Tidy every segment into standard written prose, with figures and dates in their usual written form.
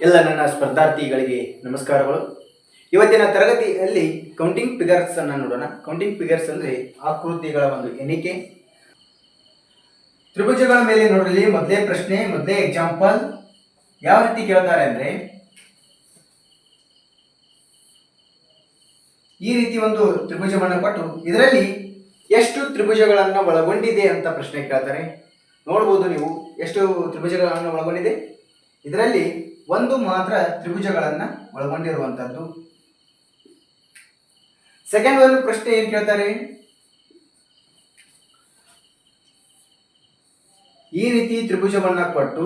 ಎಲ್ಲ ನನ್ನ ಸ್ಪರ್ಧಾರ್ಥಿಗಳಿಗೆ ನಮಸ್ಕಾರಗಳು. ಇವತ್ತಿನ ತರಗತಿಯಲ್ಲಿ ಕೌಂಟಿಂಗ್ ಫಿಗರ್ಸ್ ಅನ್ನು ನೋಡೋಣ. ಕೌಂಟಿಂಗ್ ಫಿಗರ್ಸ್ ಅಂದರೆ ಆಕೃತಿಗಳ ಒಂದು ಎಣಿಕೆ. ತ್ರಿಭುಜಗಳ ಮೇಲೆ ನೋಡಲಿ ಮೊದಲೇ ಪ್ರಶ್ನೆ, ಮೊದಲೇ ಎಕ್ಸಾಂಪಲ್ ಯಾವ ರೀತಿ ಕೇಳ್ತಾರೆ ಅಂದರೆ, ಈ ರೀತಿ ಒಂದು ತ್ರಿಭುಜವನ್ನು ಕೊಟ್ಟು ಇದರಲ್ಲಿ ಎಷ್ಟು ತ್ರಿಭುಜಗಳನ್ನು ಒಳಗೊಂಡಿದೆ ಅಂತ ಪ್ರಶ್ನೆ ಕೇಳ್ತಾರೆ. ನೋಡ್ಬೋದು ನೀವು ಎಷ್ಟು ತ್ರಿಭುಜಗಳನ್ನು ಒಳಗೊಂಡಿದೆ. ಇದರಲ್ಲಿ ಒಂದು ಮಾತ್ರ ತ್ರಿಭುಜಗಳನ್ನು ಒಳಗೊಂಡಿರುವಂಥದ್ದು. ಸೆಕೆಂಡ್ ಒಂದು ಪ್ರಶ್ನೆ ಏನ್ ಕೇಳ್ತಾರೆ, ಈ ರೀತಿ ತ್ರಿಭುಜವನ್ನ ಕೊಟ್ಟು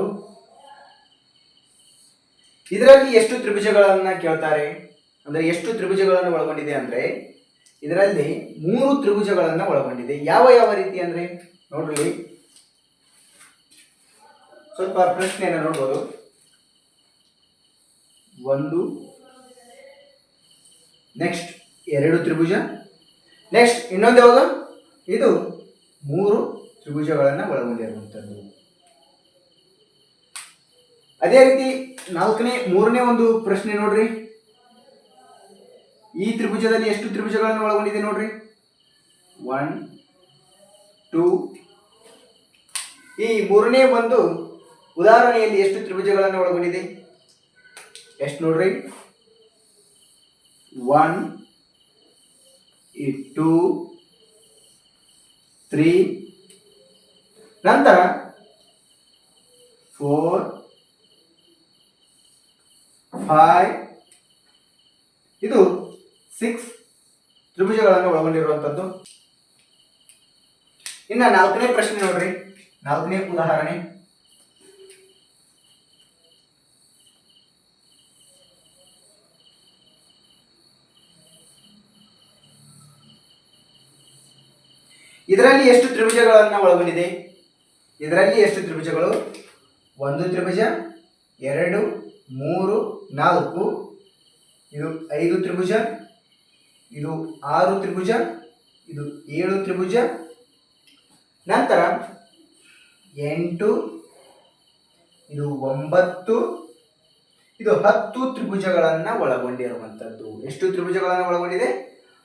ಇದರಲ್ಲಿ ಎಷ್ಟು ತ್ರಿಭುಜಗಳನ್ನ ಕೇಳ್ತಾರೆ. ಅಂದ್ರೆ ಎಷ್ಟು ತ್ರಿಭುಜಗಳನ್ನು ಒಳಗೊಂಡಿದೆ ಅಂದ್ರೆ ಇದರಲ್ಲಿ 3 ತ್ರಿಭುಜಗಳನ್ನ ಒಳಗೊಂಡಿದೆ. ಯಾವ ಯಾವ ರೀತಿ ಅಂದ್ರೆ ನೋಡ್ರಿ, ಸ್ವಲ್ಪ ಪ್ರಶ್ನೆಯನ್ನು ನೋಡ್ಬೋದು. 1, ನೆಕ್ಸ್ಟ್ 2 ತ್ರಿಭುಜ, ನೆಕ್ಸ್ಟ್ ಇನ್ನೊಂದು ಯಾವುದು, ಇದು 3 ತ್ರಿಭುಜಗಳನ್ನು ಒಳಗೊಂಡಿರುವಂಥದ್ದು. ಅದೇ ರೀತಿ ಮೂರನೇ ಒಂದು ಪ್ರಶ್ನೆ ನೋಡ್ರಿ, ಈ ತ್ರಿಭುಜದಲ್ಲಿ ಎಷ್ಟು ತ್ರಿಭುಜಗಳನ್ನು ಒಳಗೊಂಡಿದೆ ನೋಡ್ರಿ. 1, 2. ಈ ಮೂರನೇ ಒಂದು ಉದಾಹರಣೆಯಲ್ಲಿ ಎಷ್ಟು ತ್ರಿಭುಜಗಳನ್ನು ಒಳಗೊಂಡಿದೆ, ಎಷ್ಟು ನೋಡ್ರಿ. 1, 2, 3, ನಂತರ 4, 5, ಇದು 6 ತ್ರಿಭುಜಗಳನ್ನು ಒಳಗೊಂಡಿರುವಂಥದ್ದು. ಇನ್ನು 4ನೇ ಪ್ರಶ್ನೆ ನೋಡ್ರಿ, 4ನೇ ಉದಾಹರಣೆ. ಇದರಲ್ಲಿ ಎಷ್ಟು ತ್ರಿಭುಜಗಳನ್ನು ಒಳಗೊಂಡಿದೆ, ಇದರಲ್ಲಿ ಎಷ್ಟು ತ್ರಿಭುಜಗಳು, 1 ತ್ರಿಭುಜ, 2, 3, 4, ಇದು 5 ತ್ರಿಭುಜ, ಇದು 6 ತ್ರಿಭುಜ, ಇದು 7 ತ್ರಿಭುಜ, ನಂತರ 8, ಇದು 9, ಇದು 10 ತ್ರಿಭುಜಗಳನ್ನು ಒಳಗೊಂಡಿರುವಂಥದ್ದು. ಎಷ್ಟು ತ್ರಿಭುಜಗಳನ್ನು ಒಳಗೊಂಡಿದೆ,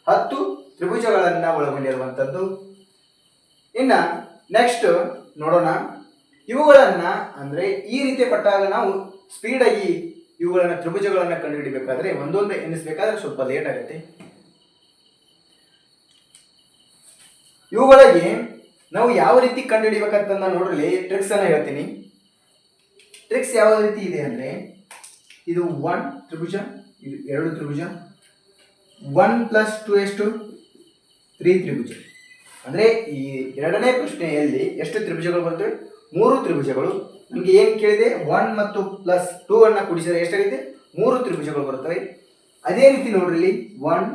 10 ತ್ರಿಭುಜಗಳನ್ನು ಒಳಗೊಂಡಿರುವಂಥದ್ದು. ಇನ್ನ ನೆಕ್ಸ್ಟ್ ನೋಡೋಣ, ಇವುಗಳನ್ನ ಅಂದ್ರೆ ಈ ರೀತಿ ಪಟ್ಟಾಗ ನಾವು ಸ್ಪೀಡ್ ಆಗಿ ಇವುಗಳನ್ನ ತ್ರಿಭುಜಗಳನ್ನ ಕಂಡುಹಿಡಿಬೇಕಾದ್ರೆ ಒಂದೊಂದು ಎನಿಸ್ಬೇಕಾದ್ರೆ ಸ್ವಲ್ಪ ಲೇಟ್ ಆಗುತ್ತೆ. ಇವುಗಳಿಗೆ ನಾವು ಯಾವ ರೀತಿ ಕಂಡುಹಿಡಿಬೇಕಂತ ನೋಡ್ರಿ, ಟ್ರಿಕ್ಸ್ ಅನ್ನ ಹೇಳ್ತೀನಿ. ಟ್ರಿಕ್ಸ್ ಯಾವ ರೀತಿ ಇದೆ ಅಂದ್ರೆ, ಇದು 1 ತ್ರಿಭುಜ, ಇದು 2 ತ್ರಿಭುಜ, 1 + 2 ಎಷ್ಟು, 3 ತ್ರಿಭುಜ. ಅಂದ್ರೆ ಈ ಎರಡನೇ ಪ್ರಶ್ನೆಯಲ್ಲಿ ಎಷ್ಟು ತ್ರಿಭುಜಗಳು ಬರ್ತವೆ, 3 ತ್ರಿಭುಜಗಳು. ನಮಗೆ ಏನು ಕೇಳಿದೆ, 1 ಮತ್ತು +2 ಅನ್ನ ಕೂಡಿಸಿದರೆ ಎಷ್ಟಾಗಿದೆ, 3 ತ್ರಿಭುಜಗಳು ಬರ್ತವೆ. ಅದೇ ರೀತಿ ನೋಡ್ರಿ, 1,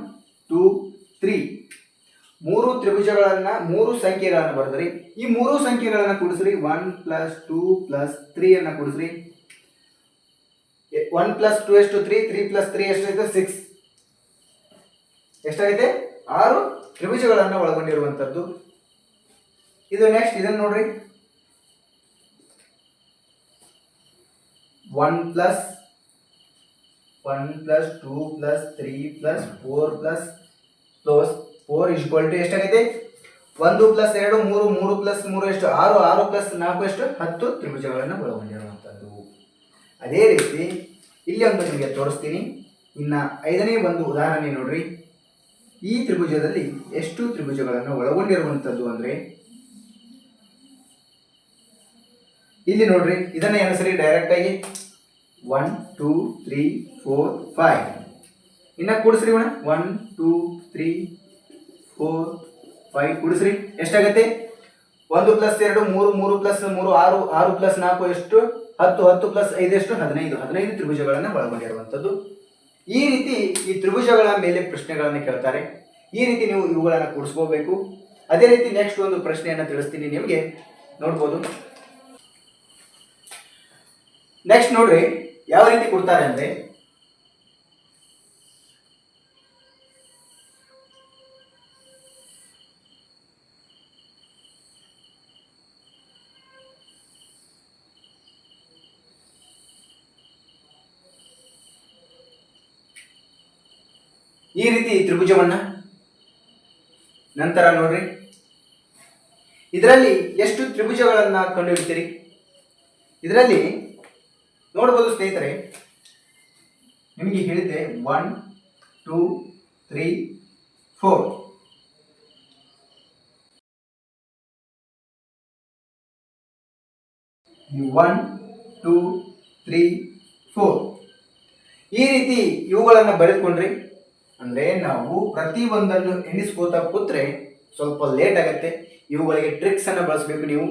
2, 3 3 ತ್ರಿಭುಜಗಳನ್ನ 3 ಸಂಖ್ಯೆಗಳನ್ನು ಬರೆದ್ರಿ. ಈ 3 ಸಂಖ್ಯೆಗಳನ್ನ ಕೂಡಿಸ್ರಿ, 1 + 2 + 3 ಅನ್ನ ಕೂಡಿಸ್ರಿ. 1 + 2 ಎಷ್ಟು, 3, 3 + 3 ಎಷ್ಟಾಯ್ತು, 6. ಎಷ್ಟಾಗಿದೆ, 6 ತ್ರಿಭುಜಗಳನ್ನು ಒಳಗೊಂಡಿರುವಂಥದ್ದು. ಇದು ನೆಕ್ಸ್ಟ್ ಇದನ್ನು ನೋಡ್ರಿ, 1 + 2 + 3 + 4 = ಎಷ್ಟಾಗಿದೆ, 1 + 2 3, 3 + 3 ಎಷ್ಟು, 6, 6 + 4 ಎಷ್ಟು, 10 ತ್ರಿಭುಜಗಳನ್ನು ಒಳಗೊಂಡಿರುವಂಥದ್ದು. ಅದೇ ರೀತಿ ಇಲ್ಲಿ ಒಂದು ನಿಮಗೆ ತೋರಿಸ್ತೀನಿ. ಇನ್ನು 5ನೇ ಒಂದು ಉದಾಹರಣೆ ನೋಡ್ರಿ, ಈ ತ್ರಿಭುಜದಲ್ಲಿ ಎಷ್ಟು ತ್ರಿಭುಜಗಳನ್ನು ಒಳಗೊಂಡಿರುವಂಥದ್ದು ಅಂದ್ರೆ ಇಲ್ಲಿ ನೋಡ್ರಿ, ಇದನ್ನ ಎಣಿಸ್ರಿ ಡೈರೆಕ್ಟ್ ಆಗಿ. 1, 2, 3, 4, 5. ಇನ್ನ ಕೂಡಿಸ್ರಿ 1, 2, 3, 4, 5 ಕೂಡಿಸ್ರಿ, ಎಷ್ಟಾಗತ್ತೆ, 1 + 2 3, 3 + 3 6, 6 + 4 ಎಷ್ಟು, 10, 10 + 5 ಎಷ್ಟು, 15. 15 ತ್ರಿಭುಜಗಳನ್ನು ಒಳಗೊಂಡಿರುವಂಥದ್ದು. ಈ ರೀತಿ ಈ ತ್ರಿಭುಜಗಳ ಮೇಲೆ ಪ್ರಶ್ನೆಗಳನ್ನು ಕೇಳ್ತಾರೆ. ಈ ರೀತಿ ನೀವು ಇವುಗಳನ್ನು ಕೂಡಿಸ್ಕೋಬೇಕು. ಅದೇ ರೀತಿ ನೆಕ್ಸ್ಟ್ ಒಂದು ಪ್ರಶ್ನೆಯನ್ನು ತಿಳಿಸ್ತೀನಿ ನಿಮಗೆ, ನೋಡ್ಬೋದು. ನೆಕ್ಸ್ಟ್ ನೋಡ್ರಿ, ಯಾವ ರೀತಿ ಕೊಡ್ತಾರೆ ಅಂದ್ರೆ, ಈ ರೀತಿ ತ್ರಿಭುಜವನ್ನ. ನಂತರ ನೋಡ್ರಿ, ಇದರಲ್ಲಿ ಎಷ್ಟು ತ್ರಿಭುಜಗಳನ್ನ ಕಂಡುಹಿಡಿತೀರಿ? ಇದರಲ್ಲಿ ನೋಡಬಹುದು ಸ್ನೇಹಿತರೆ, ನಿಮಗೆ ಹೇಳಿದ್ದೆ 1 2 3 4. ಈ 1 2 3 4 ಈ ರೀತಿ ಇವುಗಳನ್ನು ಬರೆದುಕೊಂಡ್ರಿ ಅಂದ್ರೆ ನಾವು ಪ್ರತಿಯೊಂದನ್ನು ಎಣಿಸ್ಕೋತಾ ಕೂತ್ರೆ ಸ್ವಲ್ಪ ಲೇಟ್ ಆಗುತ್ತೆ. ಇವುಗಳಿಗೆ ಟ್ರಿಕ್ಸ್ ಅನ್ನು ಬಳಸಬೇಕು. ನೀವು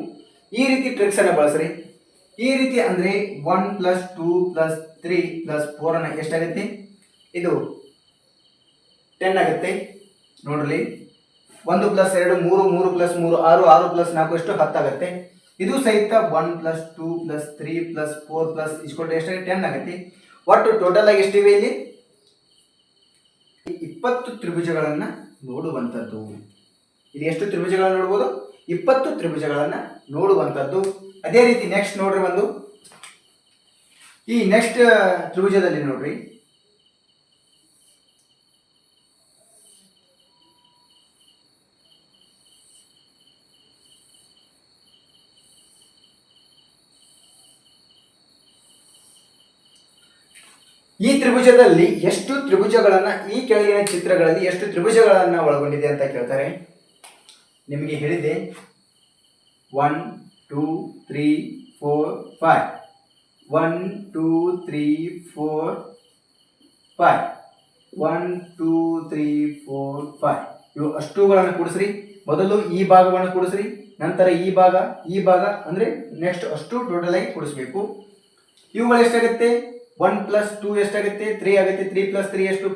ಈ ರೀತಿ ಟ್ರಿಕ್ಸ್ ಅನ್ನು ಬಳಸ್ರಿ. ಈ ರೀತಿ ಅಂದ್ರೆ 1 + 2 + 3 + 4 ಅನ್ನ ಎಷ್ಟಾಗುತ್ತೆ? ಇದು 10 ಆಗುತ್ತೆ. ನೋಡ್ರಿ, 1 + 2 3, 3 + 3 6, 6 + 4 ಎಷ್ಟು? 10 ಆಗುತ್ತೆ. ಇದು ಸಹಿತ 1 + 2 + 3 + 4 + ಎಷ್ಟಾಗುತ್ತೆ? 10 ಆಗುತ್ತೆ. ಒಟ್ಟು ಟೋಟಲ್ ಆಗಿ ಎಷ್ಟಿವೆ ಇಲ್ಲಿ? 20 ತ್ರಿಭುಜಗಳನ್ನ ನೋಡುವಂಥದ್ದು. ಇಲ್ಲಿ ಎಷ್ಟು ತ್ರಿಭುಜಗಳನ್ನು ನೋಡ್ಬೋದು? 20 ತ್ರಿಭುಜಗಳನ್ನ ನೋಡುವಂಥದ್ದು. ಅದೇ ರೀತಿ ನೆಕ್ಸ್ಟ್ ನೋಡ್ರಿ, ಈ ನೆಕ್ಸ್ಟ್ ತ್ರಿಭುಜದಲ್ಲಿ ನೋಡ್ರಿ, ಈ ತ್ರಿಭುಜದಲ್ಲಿ ಎಷ್ಟು ತ್ರಿಭುಜಗಳನ್ನ, ಈ ಕೆಳಗಿನ ಚಿತ್ರಗಳಲ್ಲಿ ಎಷ್ಟು ತ್ರಿಭುಜಗಳನ್ನ ಒಳಗೊಂಡಿದೆ ಅಂತ ಕೇಳ್ತಾರೆ. ನಿಮಗೆ ಹೇಳಿದೆ 1 2 3 4 5. 1 2 3 4 5. 1 2 3 4 5. ಇವು ಅಷ್ಟುಗಳನ್ನು ಕೂಡಿಸ್ರಿ. ಮೊದಲು ಈ ಭಾಗವನ್ನು ಕೂಡಿಸ್ರಿ, ನಂತರ ಈ ಭಾಗ ಅಂದ್ರೆ ನೆಕ್ಸ್ಟ್ ಅಷ್ಟು ಟೋಟಲ್ ಆಗಿ ಕೂಡಿಸ್ಬೇಕು. ಇವುಗಳು ಎಷ್ಟಾಗುತ್ತೆ? 1 + 2 ಎಷ್ಟಾಗುತ್ತೆ? 3 ಆಗುತ್ತೆ. 3 + 3 ಎಷ್ಟು?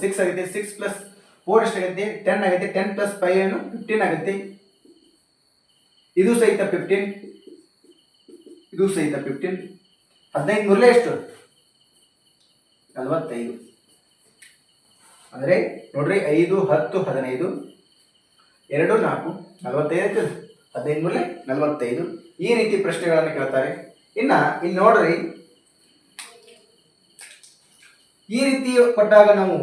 6 ಆಗುತ್ತೆ. 6 + 4 ಎಷ್ಟಾಗುತ್ತೆ? 10 ಆಗುತ್ತೆ. 10 + 5 ಏನು? 15 ಆಗುತ್ತೆ. ಇದು ಸಹಿತ 15, ಇದು ಸಹಿತ 15. 15 ಮೂರಲೇ ಎಷ್ಟು? 45. ಅಂದ್ರೆ ನೋಡ್ರಿ, 5 10 15 2 4 45 ಆಯ್ತು. 15 ಮೂರಲೇ 45. ಈ ರೀತಿ ಪ್ರಶ್ನೆಗಳನ್ನು ಕೇಳ್ತಾರೆ. ಇನ್ನ ಇಲ್ಲಿ ನೋಡ್ರಿ, ಈ ರೀತಿ ಕೊಟ್ಟಾಗ ನಾವು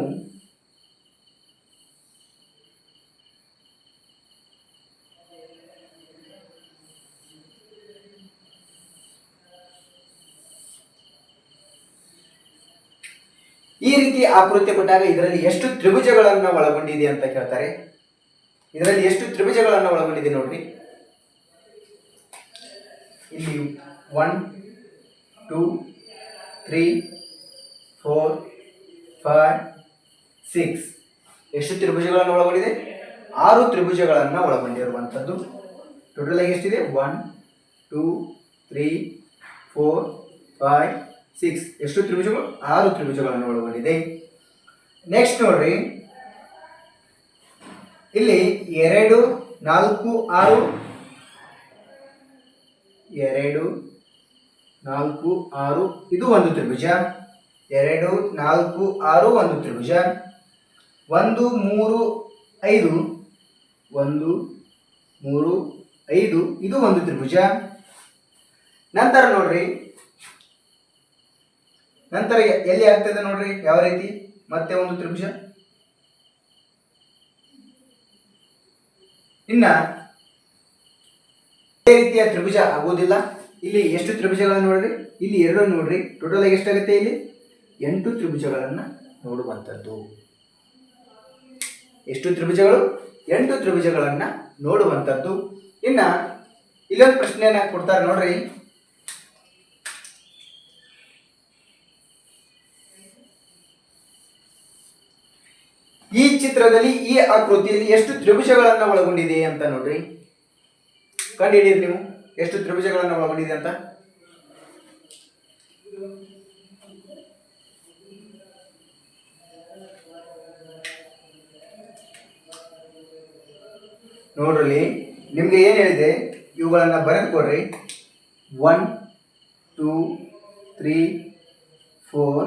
ಈ ರೀತಿ ಆಕೃತಿ ಕೊಟ್ಟಾಗ ಇದರಲ್ಲಿ ಎಷ್ಟು ತ್ರಿಭುಜಗಳನ್ನ ಒಳಗೊಂಡಿದೆ ಅಂತ ಕೇಳ್ತಾರೆ. ಇದರಲ್ಲಿ ಎಷ್ಟು ತ್ರಿಭುಜಗಳನ್ನ ಒಳಗೊಂಡಿದೆ ನೋಡ್ರಿ. ಇಲ್ಲಿ 1 2 3 4 5 6 ಎಷ್ಟು ತ್ರಿಭುಜಗಳನ್ನು ಒಳಗೊಂಡಿದೆ? 6 ತ್ರಿಭುಜಗಳನ್ನ ಒಳಗೊಂಡಿರುವಂಥದ್ದು. ಟೋಟಲ್ ಆಗಿ ಎಷ್ಟಿದೆ? 1 2 3 4 5 6 ಎಷ್ಟು ತ್ರಿಭುಜಗಳು? 6 ತ್ರಿಭುಜಗಳನ್ನು ಒಳಗೊಂಡಿದೆ. ನೆಕ್ಸ್ಟ್ ನೋಡ್ರಿ, ಇಲ್ಲಿ 2 4 6 2 4 6 ಇದು ಒಂದು ತ್ರಿಭುಜ. 2 4 6 ಒಂದು ತ್ರಿಭುಜ. 1 3 5 1 3 5 ಇದು ಒಂದು ತ್ರಿಭುಜ. ನಂತರ ನೋಡ್ರಿ, ನಂತರ ಎಲ್ಲಿ ಆಗ್ತದೆ ನೋಡ್ರಿ, ಯಾವ ರೀತಿ? ಮತ್ತೆ ಒಂದು ತ್ರಿಭುಜ. ಇನ್ನ ಇದೇ ರೀತಿಯ ತ್ರಿಭುಜ ಆಗುವುದಿಲ್ಲ. ಇಲ್ಲಿ ಎಷ್ಟು ತ್ರಿಭುಜಗಳನ್ನು ನೋಡ್ರಿ? ಇಲ್ಲಿ 2 ನೋಡ್ರಿ. ಟೋಟಲ್ ಆಗಿ ಎಷ್ಟಾಗುತ್ತೆ? ಇಲ್ಲಿ 8 ತ್ರಿಭುಜಗಳನ್ನ ನೋಡುವಂಥದ್ದು. ಎಷ್ಟು ತ್ರಿಭುಜಗಳು? 8 ತ್ರಿಭುಜಗಳನ್ನ ನೋಡುವಂಥದ್ದು. ಇನ್ನ ಇಲ್ಲೊಂದು ಪ್ರಶ್ನೆಯನ್ನ ಕೊಡ್ತಾರೆ ನೋಡ್ರಿ. ಈ ಚಿತ್ರದಲ್ಲಿ ಈ ಆಕೃತಿಯಲ್ಲಿ ಎಷ್ಟು ತ್ರಿಭುಜಗಳನ್ನ ಒಳಗೊಂಡಿದೆ ಅಂತ ನೋಡ್ರಿ. ಕಂಡುಹಿಡಿಯಿರಿ ನೀವು ಎಷ್ಟು ತ್ರಿಭುಜಗಳನ್ನ ಒಳಗೊಂಡಿದೆ ಅಂತ. ನೋಡ್ರಿ, ನಿಮ್ಗೆ ಏನ್ ಹೇಳಿದೆ ಇವುಗಳನ್ನ ಬರೆದುಕೊಡ್ರಿ. 1 2 3 4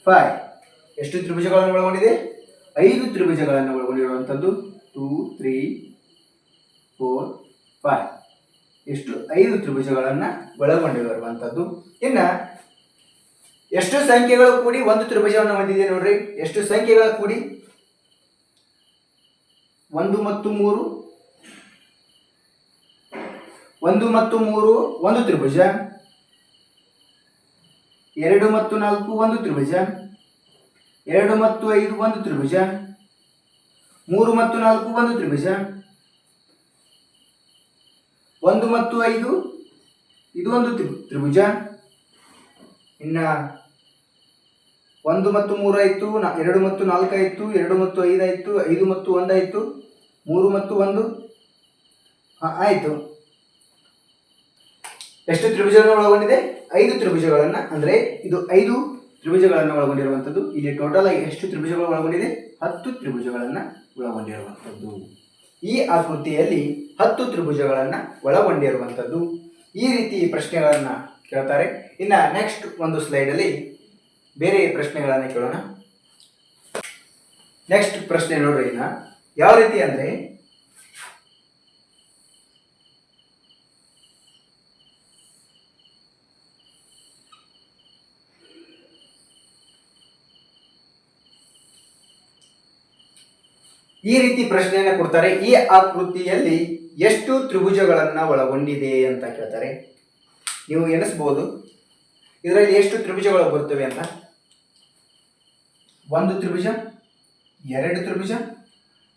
5 ಎಷ್ಟು ತ್ರಿಭುಜಗಳನ್ನು ಒಳಗೊಂಡಿದೆ? 5 ತ್ರಿಭುಜಗಳನ್ನು ಒಳಗೊಂಡಿರುವಂಥದ್ದು. 2 3 4 5 ಎಷ್ಟು? 5 ತ್ರಿಭುಜಗಳನ್ನು ಒಳಗೊಂಡಿರುವಂಥದ್ದು. ಇನ್ನು ಎಷ್ಟು ಸಂಖ್ಯೆಗಳು ಕೂಡಿ ಒಂದು ತ್ರಿಭುಜವನ್ನು ಹೊಂದಿದೆ ನೋಡ್ರಿ. ಎಷ್ಟು ಸಂಖ್ಯೆಗಳ ಕೂಡಿ 1 ಮತ್ತು 3 1 ಮತ್ತು 3 ಒಂದು ತ್ರಿಭುಜ, 2 ಮತ್ತು 4 ಒಂದು ತ್ರಿಭುಜ, 2 ಮತ್ತು 5 ಒಂದು ತ್ರಿಭುಜ, 3 ಮತ್ತು 4 ಒಂದು ತ್ರಿಭುಜ, 1 ಮತ್ತು 5 ಇದು ಒಂದು ತ್ರಿಭುಜ. ಇನ್ನ 1 ಮತ್ತು 3 ಆಯ್ತು, 2 ಮತ್ತು 4 ಆಯ್ತು, 2 ಮತ್ತು 5 ಆಯ್ತು, 5 ಮತ್ತು 1 ಆಯ್ತು, 3 ಮತ್ತು 1 ಆಯ್ತು. ಎಷ್ಟು ತ್ರಿಭುಜಗಳನ್ನು ಒಳಗೊಂಡಿದೆ? 5 ತ್ರಿಭುಜಗಳನ್ನ, ಅಂದ್ರೆ ಇದು 5 ತ್ರಿಭುಜಗಳನ್ನು ಒಳಗೊಂಡಿರುವಂಥದ್ದು. ಇಲ್ಲಿ ಟೋಟಲ್ ಆಗಿ ಎಷ್ಟು ತ್ರಿಭುಜಗಳು ಒಳಗೊಂಡಿದೆ? 10 ತ್ರಿಭುಜಗಳನ್ನ ಒಳಗೊಂಡಿರುವಂಥದ್ದು. ಈ ಆಕೃತಿಯಲ್ಲಿ 10 ತ್ರಿಭುಜಗಳನ್ನ ಒಳಗೊಂಡಿರುವಂಥದ್ದು. ಈ ರೀತಿ ಪ್ರಶ್ನೆಗಳನ್ನ ಕೇಳ್ತಾರೆ. ಇನ್ನ ನೆಕ್ಸ್ಟ್ ಒಂದು ಸ್ಲೈಡ್ ಅಲ್ಲಿ ಬೇರೆ ಪ್ರಶ್ನೆಗಳನ್ನ ಕೇಳೋಣ. ನೆಕ್ಸ್ಟ್ ಪ್ರಶ್ನೆ ನೋಡ್ರಿ. ಇನ್ನ ಯಾವ ರೀತಿ ಅಂದ್ರೆ, ಈ ರೀತಿ ಪ್ರಶ್ನೆಯನ್ನ ಕೊಡ್ತಾರೆ. ಈ ಆಕೃತಿಯಲ್ಲಿ ಎಷ್ಟು ತ್ರಿಭುಜಗಳನ್ನ ಒಳಗೊಂಡಿದೆ ಅಂತ ಕೇಳ್ತಾರೆ. ನೀವು ಎಣಿಸಬಹುದು ಇದರಲ್ಲಿ ಎಷ್ಟು ತ್ರಿಭುಜಗಳು ಬರುತ್ತವೆ ಅಂತ. 1 ತ್ರಿಭುಜ, 2 ತ್ರಿಭುಜ.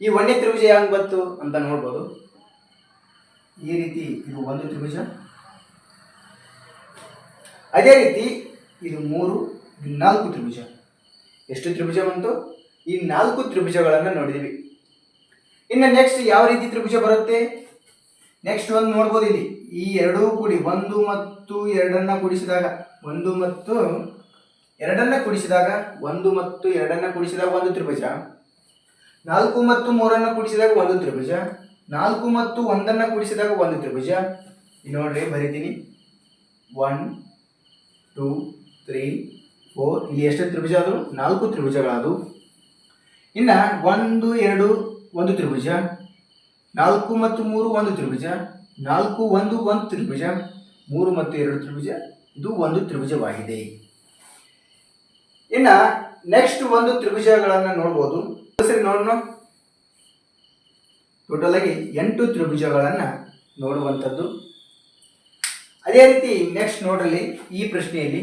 ಈ 1ನೇ ತ್ರಿಭುಜ ಯಾಕೆ ಬಂತು ಅಂತ ನೋಡ್ಬೋದು. ಈ ರೀತಿ ಇದು 1 ತ್ರಿಭುಜ. ಅದೇ ರೀತಿ ಇದು 3, 4 ತ್ರಿಭುಜ. ಎಷ್ಟು ತ್ರಿಭುಜ ಬಂತು? ಈ 4 ತ್ರಿಭುಜಗಳನ್ನು ನೋಡಿದ್ವಿ. ಇನ್ನು ನೆಕ್ಸ್ಟ್ ಯಾವ ರೀತಿ ತ್ರಿಭುಜ ಬರುತ್ತೆ? ನೆಕ್ಸ್ಟ್ ಒಂದು ನೋಡ್ಬೋದು. ಇಲ್ಲಿ ಈ ಎರಡೂ ಕೂಡಿ 1 ಮತ್ತು 2 ಕೂಡಿಸಿದಾಗ 1 ಮತ್ತು 2 ಕೂಡಿಸಿದಾಗ 1 ಮತ್ತು 2 ಕೂಡಿಸಿದಾಗ ಒಂದು ತ್ರಿಭುಜ, 4 ಮತ್ತು 3 ಕೂಡಿಸಿದಾಗ ಒಂದು ತ್ರಿಭುಜ, 4 ಮತ್ತು 1 ಕೂಡಿಸಿದಾಗ ಒಂದು ತ್ರಿಭುಜ. ಇಲ್ಲಿ ನೋಡ್ರಿ ಬರೀತೀನಿ. 1 2 3 4. ಇಲ್ಲಿ ಎಷ್ಟು ತ್ರಿಭುಜ ಆದವು? 4 ತ್ರಿಭುಜಗಳಾದವು. ಇನ್ನ 1 2 ಒಂದು ತ್ರಿಭುಜ, 4 ಮತ್ತು 3 ಒಂದು ತ್ರಿಭುಜ, 4 1 ಒಂದು ತ್ರಿಭುಜ, 3 ಮತ್ತು 2 ತ್ರಿಭುಜ. ಇದು ಒಂದು ತ್ರಿಭುಜವಾಗಿದೆ. ಇನ್ನ ನೆಕ್ಸ್ಟ್ ಒಂದು ತ್ರಿಭುಜಗಳನ್ನ ನೋಡ್ಬೋದು. ಸರಿ ನೋಡೋಣ. ಟೋಟಲ್ ಆಗಿ 8 ತ್ರಿಭುಜಗಳನ್ನ ನೋಡುವಂಥದ್ದು. ಅದೇ ರೀತಿ ನೆಕ್ಸ್ಟ್ ನೋಡ್ರಲ್ಲಿ ಈ ಪ್ರಶ್ನೆಯಲ್ಲಿ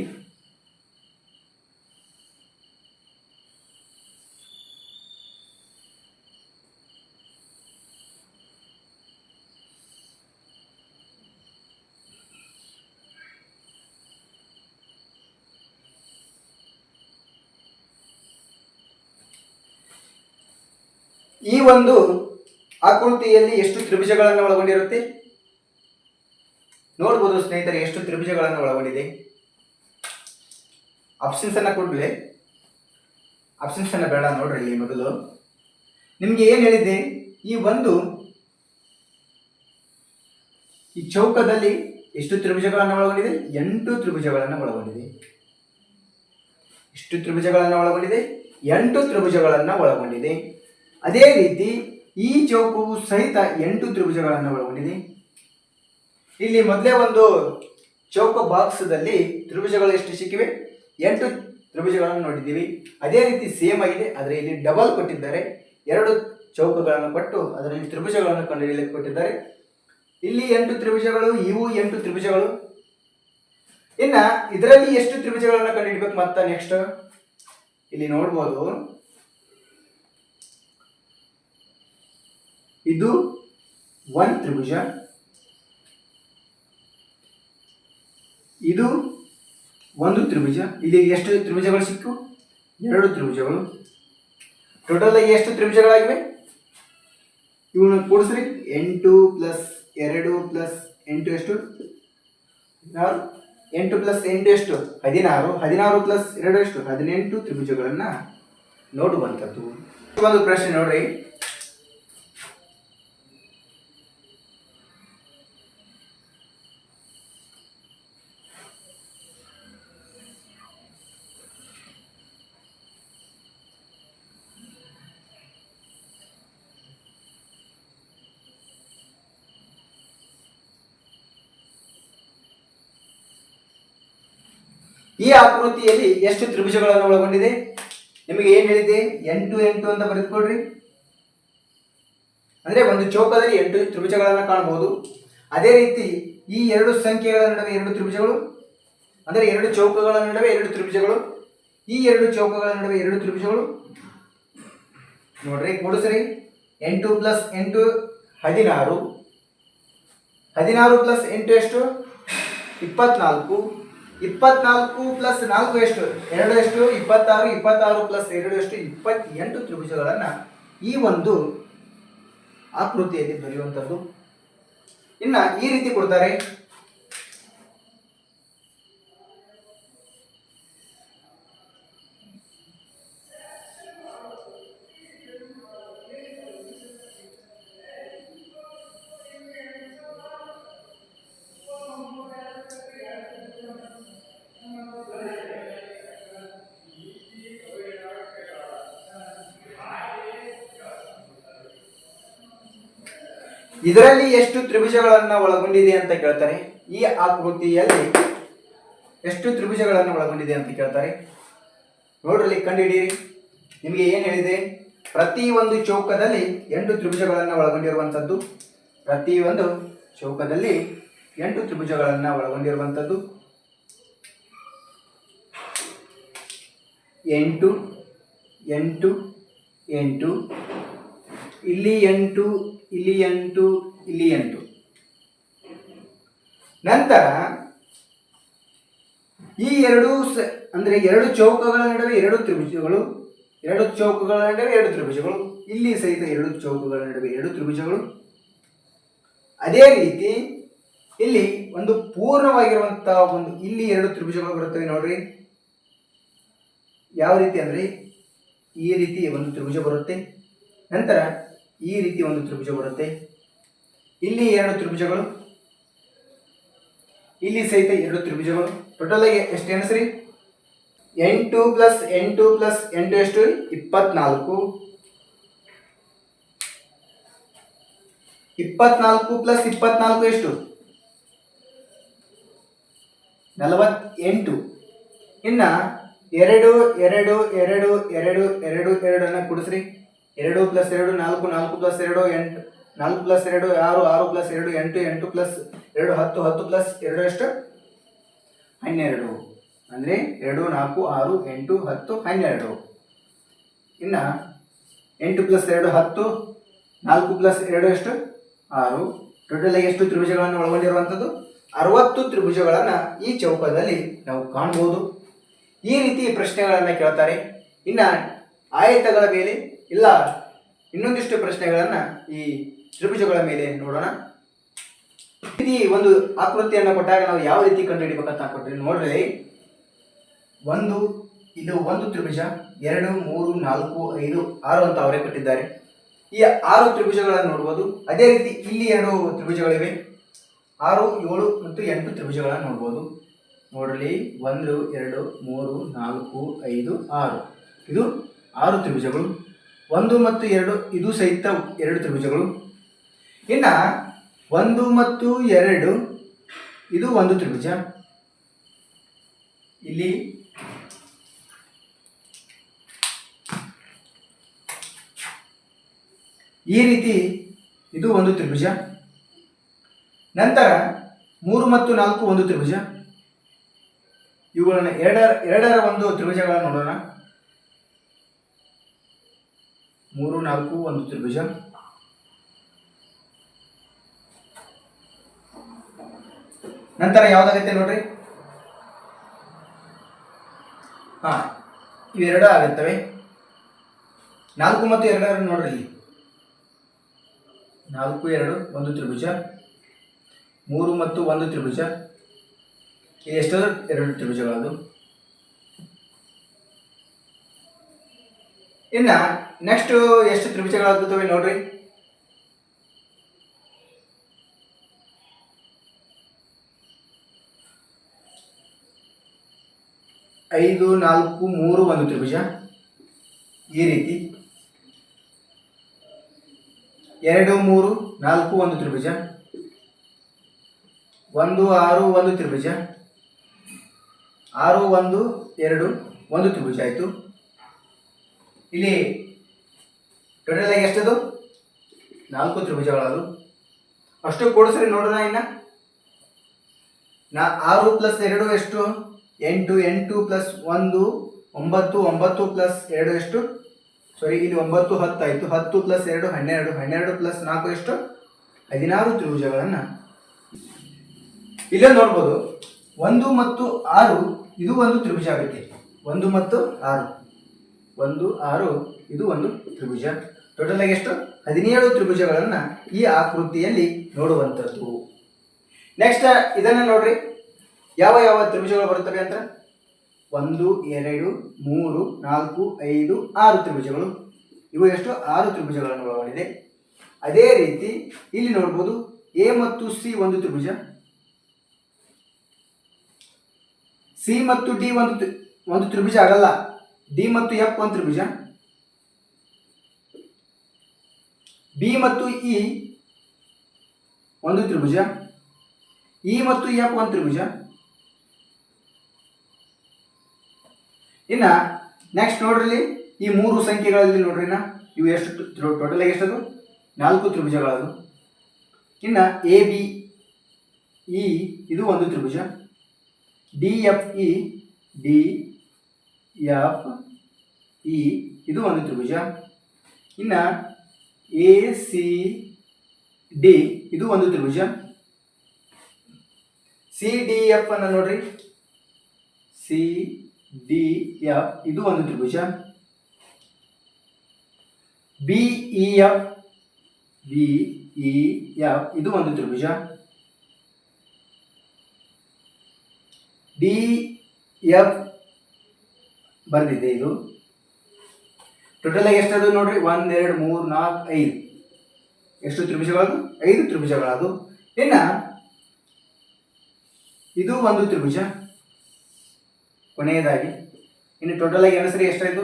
ಈ ಒಂದು ಆಕೃತಿಯಲ್ಲಿ ಎಷ್ಟು ತ್ರಿಭುಜಗಳನ್ನು ಒಳಗೊಂಡಿರುತ್ತೆ ನೋಡ್ಬೋದು ಸ್ನೇಹಿತರೆ. ಎಷ್ಟು ತ್ರಿಭುಜಗಳನ್ನು ಒಳಗೊಂಡಿದೆ? ಆಪ್ಷನ್ಸ್ ಅನ್ನ ಕೊಡ್ಲೆ. ಆಪ್ಷನ್ಸ್ ಅನ್ನ ಬೇಡ ನೋಡ್ರಿ. ಇಲ್ಲಿ ಮೊದಲು ನಿಮ್ಗೆ ಏನ್ ಹೇಳಿದ್ದೆ? ಈ ಚೌಕದಲ್ಲಿ ಎಷ್ಟು ತ್ರಿಭುಜಗಳನ್ನು ಒಳಗೊಂಡಿದೆ? 8 ತ್ರಿಭುಜಗಳನ್ನು ಒಳಗೊಂಡಿದೆ. ಎಷ್ಟು ತ್ರಿಭುಜಗಳನ್ನು ಒಳಗೊಂಡಿದೆ? 8 ತ್ರಿಭುಜಗಳನ್ನು ಒಳಗೊಂಡಿದೆ. ಅದೇ ರೀತಿ ಈ ಚೌಕವು ಸಹಿತ 8 ತ್ರಿಭುಜಗಳನ್ನು ಒಳಗೊಂಡಿದೆ. ಇಲ್ಲಿ ಮೊದಲೇ ಒಂದು ಚೌಕ ಬಾಕ್ಸ್ದಲ್ಲಿ ತ್ರಿಭುಜಗಳು ಎಷ್ಟು ಸಿಕ್ಕಿವೆ? 8 ತ್ರಿಭುಜಗಳನ್ನು ನೋಡಿದ್ದೀವಿ. ಅದೇ ರೀತಿ ಸೇಮ್ ಆಗಿದೆ, ಆದರೆ ಇಲ್ಲಿ ಡಬಲ್ ಕೊಟ್ಟಿದ್ದಾರೆ. 2 ಚೌಕಗಳನ್ನು ಕೊಟ್ಟು ಅದರಲ್ಲಿ ತ್ರಿಭುಜಗಳನ್ನು ಕಂಡುಹಿಡಿಯಲಿಕ್ಕೆ ಕೊಟ್ಟಿದ್ದಾರೆ. ಇಲ್ಲಿ 8 ತ್ರಿಭುಜಗಳು, ಇವು 8 ತ್ರಿಭುಜಗಳು. ಇನ್ನ ಇದರಲ್ಲಿ ಎಷ್ಟು ತ್ರಿಭುಜಗಳನ್ನು ಕಂಡುಹಿಡಬೇಕು? ಮತ್ತ ನೆಕ್ಸ್ಟ್ ಇಲ್ಲಿ ನೋಡ್ಬೋದು. ಇದು 1 ತ್ರಿಭುಜ, ಇದು 1 ತ್ರಿಭುಜ. ಇಲ್ಲಿ ಎಷ್ಟು ತ್ರಿಭುಜಗಳು ಸಿಕ್ಕು? 2 ತ್ರಿಭುಜಗಳು. ಟೋಟಲ್ ಆಗಿ ಎಷ್ಟು ತ್ರಿಭುಜಗಳಾಗಿವೆ? ಇವನ್ನ ಕೂಡಿಸ್ರಿ. 8 ಪ್ಲಸ್ 2 ಪ್ಲಸ್ 8 ಎಷ್ಟು? 8 ಪ್ಲಸ್ 8 ಎಷ್ಟು? 16. 16 ಪ್ಲಸ್ 2 ಎಷ್ಟು? 18 ತ್ರಿಭುಜಗಳನ್ನ ನೋಡುವಂಥದ್ದು. ಒಂದು ಪ್ರಶ್ನೆ ನೋಡ್ರಿ. ಈ ಆಕೃತಿಯಲ್ಲಿ ಎಷ್ಟು ತ್ರಿಭುಜಗಳನ್ನು ಒಳಗೊಂಡಿದೆ? ನಿಮಗೆ ಏನು ಹೇಳಿದೆ? 8 8 ಅಂತ ಬರೆದುಕೊಡ್ರಿ. ಅಂದ್ರೆ ಒಂದು ಚೌಕದಲ್ಲಿ 8 ತ್ರಿಭುಜಗಳನ್ನು ಕಾಣಬಹುದು. ಅದೇ ರೀತಿ ಈ ಎರಡು ಸಂಖ್ಯೆಗಳ ನಡುವೆ ಎರಡು ತ್ರಿಭುಜಗಳು, ಅಂದರೆ ಎರಡು ಚೌಕಗಳ ನಡುವೆ ಎರಡು ತ್ರಿಭುಜಗಳು, ಈ ಎರಡು ಚೌಕಗಳ ನಡುವೆ ಎರಡು ತ್ರಿಭುಜಗಳು ನೋಡ್ರಿ, ಕೂಡಿಸ್ರಿ. 8 + 8 16, 16 + 8 ಎಷ್ಟು? 24, 24 + 4 ಎಷ್ಟು? 2 ಎಷ್ಟು? 26, 26 + 2 ಎಷ್ಟು? 28 ತ್ರಿಭುಜಗಳನ್ನು ಈ ಒಂದು ಆಕೃತಿಯಲ್ಲಿ ದೊರೆಯುವಂಥದ್ದು. ಇನ್ನು ಈ ರೀತಿ ಕೊಡ್ತಾರೆ. ಇದರಲ್ಲಿ ಎಷ್ಟು ತ್ರಿಭುಜಗಳನ್ನು ಒಳಗೊಂಡಿದೆ ಅಂತ ಕೇಳ್ತಾರೆ. ಈ ಆಕೃತಿಯಲ್ಲಿ ಎಷ್ಟು ತ್ರಿಭುಜಗಳನ್ನು ಒಳಗೊಂಡಿದೆ ಅಂತ ಕೇಳ್ತಾರೆ. ನೋಡ್ರಲ್ಲಿ ಕಂಡುಹಿಡಿಯಿರಿ. ನಿಮಗೆ ಏನು ಹೇಳಿದೆ? ಪ್ರತಿ ಒಂದು ಚೌಕದಲ್ಲಿ 8 ತ್ರಿಭುಜಗಳನ್ನು ಒಳಗೊಂಡಿರುವಂಥದ್ದು. ಪ್ರತಿ ಒಂದು ಚೌಕದಲ್ಲಿ 8 ತ್ರಿಭುಜಗಳನ್ನು ಒಳಗೊಂಡಿರುವಂಥದ್ದು. 8 8 8, ಇಲ್ಲಿ 8, ಇಲ್ಲಿ 8, ಇಲ್ಲಿ 8. ನಂತರ ಈ ಅಂದ್ರೆ ಎರಡು ಚೌಕಗಳ ನಡುವೆ ಎರಡು ತ್ರಿಭುಜಗಳು, ಎರಡು ಚೌಕಗಳ ನಡುವೆ ಎರಡು ತ್ರಿಭುಜಗಳು, ಇಲ್ಲಿ ಸಹಿತ ಎರಡು ಚೌಕಗಳ ನಡುವೆ ಎರಡು ತ್ರಿಭುಜಗಳು. ಅದೇ ರೀತಿ ಇಲ್ಲಿ ಒಂದು ಪೂರ್ಣವಾಗಿರುವಂತಹ ಒಂದು ಇಲ್ಲಿ ಎರಡು ತ್ರಿಭುಜಗಳು ಬರುತ್ತವೆ ನೋಡ್ರಿ. ಯಾವ ರೀತಿ ಅಂದ್ರೆ ಈ ರೀತಿ ಒಂದು ತ್ರಿಭುಜ ಬರುತ್ತೆ, ನಂತರ ಈ ರೀತಿ ಒಂದು ತ್ರಿಭುಜ ಬರುತ್ತೆ, ಇಲ್ಲಿ ಎರಡು ತ್ರಿಭುಜಗಳು, ಇಲ್ಲಿ ಸಹಿತ ಎರಡು ತ್ರಿಭುಜಗಳು. ಟೋಟಲ್ ಆಗಿ ಎಷ್ಟು ಎಣಿಸ್ರಿ? 8 + 8 + 8 ಎಷ್ಟು? 24. 24 + 24 ಎಷ್ಟು? 48. ಇನ್ನ 2 2 2 2 2 2 ಅನ್ನ ಕೂಡಿಸ್ರಿ. 2 + 2 4, 4 + 2 8, 4 + 2 6, 6 + 2 8, 8 + 2 10, 10 + 2 ಎಷ್ಟು? 12. ಅಂದರೆ 2 4 6 8 10 12. ಇನ್ನು 8 + 2 10, 4 + 2 ಎಷ್ಟು? 6. ಟೋಟಲ್ ಆಗಿ ಎಷ್ಟು ತ್ರಿಭುಜಗಳನ್ನು ಒಳಗೊಂಡಿರುವಂಥದ್ದು? 60 ತ್ರಿಭುಜಗಳನ್ನು ಈ ಚೌಕದಲ್ಲಿ ನಾವು ಕಾಣಬಹುದು. ಈ ರೀತಿ ಪ್ರಶ್ನೆಗಳನ್ನು ಕೇಳ್ತಾರೆ. ಇನ್ನು ಆಯತಗಳ ಮೇಲೆ ಇಲ್ಲ ಇನ್ನೊಂದಿಷ್ಟು ಪ್ರಶ್ನೆಗಳನ್ನು ಈ ತ್ರಿಭುಜಗಳ ಮೇಲೆ ನೋಡೋಣ. ಈ ಒಂದು ಆಕೃತಿಯನ್ನು ಕೊಟ್ಟಾಗ ನಾವು ಯಾವ ರೀತಿ ಕಂಡುಹಿಡಿಬೇಕಂತ ಕೊಟ್ಟರೆ ನೋಡ್ರಿ, ಇದು ಒಂದು ತ್ರಿಭುಜ, 2 3 4 5 6 ಅಂತ ಅವರೇ ಕೊಟ್ಟಿದ್ದಾರೆ. ಈ 6 ತ್ರಿಭುಜಗಳನ್ನು ನೋಡಬಹುದು. ಅದೇ ರೀತಿ ಇಲ್ಲಿ 2 ತ್ರಿಭುಜಗಳಿವೆ, 6 7 ಮತ್ತು 8 ತ್ರಿಭುಜಗಳನ್ನು ನೋಡಬಹುದು. ನೋಡ್ರಿ 1 2 3 4 5 6, ಇದು 6 ತ್ರಿಭುಜಗಳು. 1 ಮತ್ತು 2 ಇದು ಸಹಿತ 2 ತ್ರಿಭುಜಗಳು. ಇನ್ನ 1 ಮತ್ತು 2 ಇದು ಒಂದು ತ್ರಿಭುಜ, ಇಲ್ಲಿ ಈ ರೀತಿ ಇದು ಒಂದು ತ್ರಿಭುಜ. ನಂತರ 3 ಮತ್ತು 4 ಒಂದು ತ್ರಿಭುಜ. ಇವುಗಳನ್ನು ಎರಡರ ಒಂದು ತ್ರಿಭುಜಗಳನ್ನು ನೋಡೋಣ. 3 4 ಒಂದು ತ್ರಿಭುಜ. ನಂತರ ಯಾವ್ದಾಗತ್ತೆ ನೋಡ್ರಿ, ಇವೆರಡು ಆಗುತ್ತವೆ. 4 ಮತ್ತು 2 ನೋಡ್ರಿ, ಇಲ್ಲಿ 4 2 ಒಂದು ತ್ರಿಭುಜ, 3 ಮತ್ತು 1 ತ್ರಿಭುಜ. ಇಲ್ಲಿ ಎಷ್ಟು? 2 ತ್ರಿಭುಜಗಳದು. ಇನ್ನ ನೆಕ್ಸ್ಟ್ ಎಷ್ಟು ತ್ರಿಭುಜಗಳಾಗುತ್ತವೆ ನೋಡ್ರಿ, 5 4 3 ಒಂದು ತ್ರಿಭುಜ. ಈ ರೀತಿ 2 3 4 ಒಂದು ತ್ರಿಭುಜ, 1 6 ಒಂದು ತ್ರಿಭುಜ, 6 1 2 ಒಂದು ತ್ರಿಭುಜ ಆಯಿತು. ಇಲ್ಲಿ ಟೋಟಲ್ ಆಗಿ ಎಷ್ಟದು 4 ತ್ರಿಭುಜಗಳದು. ಅಷ್ಟು ಕೂಡಿಸ್ರಿ ನೋಡೋಣ. ಇನ್ನು 6 + 2 ಎಷ್ಟು 8, 8 + 1 9, 9 + 2 ಎಷ್ಟು ಸಾರಿ ಇಲ್ಲಿ 9 10 ಆಯಿತು. 10 + 2 12, 12 + 4 ಎಷ್ಟು 16 ತ್ರಿಭುಜಗಳನ್ನು ಇಲ್ಲೇ ನೋಡ್ಬೋದು. 1 ಮತ್ತು 6 ಇದು ಒಂದು ತ್ರಿಭುಜ ಆಗುತ್ತೆ. 1 ಮತ್ತು 6 1 6 ಇದು ಒಂದು ತ್ರಿಭುಜ. ಟೋಟಲ್ ಆಗಿ ಎಷ್ಟು 17 ತ್ರಿಭುಜಗಳನ್ನು ಈ ಆಕೃತಿಯಲ್ಲಿ ನೋಡುವಂಥದ್ದು. ನೆಕ್ಸ್ಟ್ ಇದನ್ನು ನೋಡ್ರಿ, ಯಾವ ಯಾವ ತ್ರಿಭುಜಗಳು ಬರುತ್ತವೆ ಅಂತ 1 2 3 4 5 6 ತ್ರಿಭುಜಗಳು. ಇವು ಎಷ್ಟು 6 ತ್ರಿಭುಜಗಳನ್ನು ಒಳಗೊಂಡಿದೆ. ಅದೇ ರೀತಿ ಇಲ್ಲಿ ನೋಡ್ಬೋದು ಎ ಮತ್ತು ಸಿ ಒಂದು ತ್ರಿಭುಜ, ಸಿ ಮತ್ತು ಡಿ ಒಂದು ತ್ರಿಭುಜ ಆಗಲ್ಲ. ಡಿ ಮತ್ತು ಎಫ್ ಒಂದು ತ್ರಿಭುಜ, ಬಿ ಮತ್ತು ಇ ಒಂದು ತ್ರಿಭುಜ, ಇ ಮತ್ತು ಎಫ್ ಒಂದು ತ್ರಿಭುಜ. ಇನ್ನು ನೆಕ್ಸ್ಟ್ ನೋಡ್ರಿ, ಈ 3 ಸಂಖ್ಯೆಗಳಲ್ಲಿ ನೋಡ್ರಿ ಇವು ಎಷ್ಟು ಟೋಟಲ್ ಆಗಿ ಎಷ್ಟದು 4 ತ್ರಿಭುಜಗಳದು. ಇನ್ನು ಎ ಬಿ ಇ ಇದು ಒಂದು ತ್ರಿಭುಜ, ಡಿ ಎಫ್ ಇ ಇದು ಒಂದು ತ್ರಿಭುಜ. ಇನ್ನು ಎ ಸಿ ಡಿ ಇದು ಒಂದು ತ್ರಿಭುಜ. ಸಿ ಡಿ ಎಫ್ ಅನ್ನು ನೋಡ್ರಿ, ಸಿ ಡಿ ಎಫ್ ಇದು ಒಂದು ತ್ರಿಭುಜ. ಬಿ ಇ ಎಫ್ ಇದು ಒಂದು ತ್ರಿಭುಜ. ಡಿ ಎಫ್ ಬಂದಿದೆ. ಇದು ಟೋಟಲ್ ಆಗಿ ಎಷ್ಟದು ನೋಡ್ರಿ 1 2 3 4 5 ಎಷ್ಟು ತ್ರಿಭುಜಗಳದು 5 ತ್ರಿಭುಜಗಳದು. ಇನ್ನು ಇದು ಒಂದು ತ್ರಿಭುಜ ಕೊನೆಯದಾಗಿ. ಇನ್ನು ಟೋಟಲ್ ಆಗಿ ಎಣಿಸ್ರಿ ಎಷ್ಟಾಯಿತು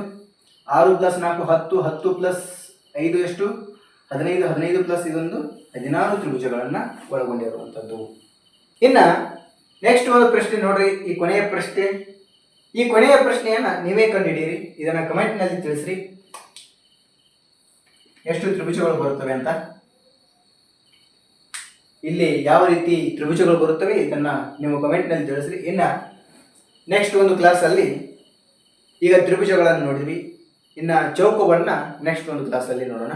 6 + 4 10, 10 + 5 ಎಷ್ಟು 15, 15 + ಇದೊಂದು 16 ತ್ರಿಭುಜಗಳನ್ನು ಒಳಗೊಂಡಿರುವಂಥದ್ದು. ಇನ್ನು ನೆಕ್ಸ್ಟ್ ಒಂದು ಪ್ರಶ್ನೆ ನೋಡ್ರಿ, ಈ ಕೊನೆಯ ಪ್ರಶ್ನೆ. ಈ ಕೊನೆಯ ಪ್ರಶ್ನೆಯನ್ನು ನೀವೇ ಕಂಡುಹಿಡಿಯಿರಿ. ಇದನ್ನು ಕಮೆಂಟ್ನಲ್ಲಿ ತಿಳಿಸ್ರಿ ಎಷ್ಟು ತ್ರಿಭುಜಗಳು ಬರುತ್ತವೆ ಅಂತ. ಇಲ್ಲಿ ಯಾವ ರೀತಿ ತ್ರಿಭುಜಗಳು ಬರುತ್ತವೆ ಇದನ್ನು ನೀವು ಕಮೆಂಟ್ನಲ್ಲಿ ತಿಳಿಸ್ರಿ. ಇನ್ನು ನೆಕ್ಸ್ಟ್ ಒಂದು ಕ್ಲಾಸಲ್ಲಿ ಈಗ ತ್ರಿಭುಜಗಳನ್ನು ನೋಡಿದ್ವಿ, ಇನ್ನು ಚೌಕವನ್ನು ನೆಕ್ಸ್ಟ್ ಒಂದು ಕ್ಲಾಸಲ್ಲಿ ನೋಡೋಣ.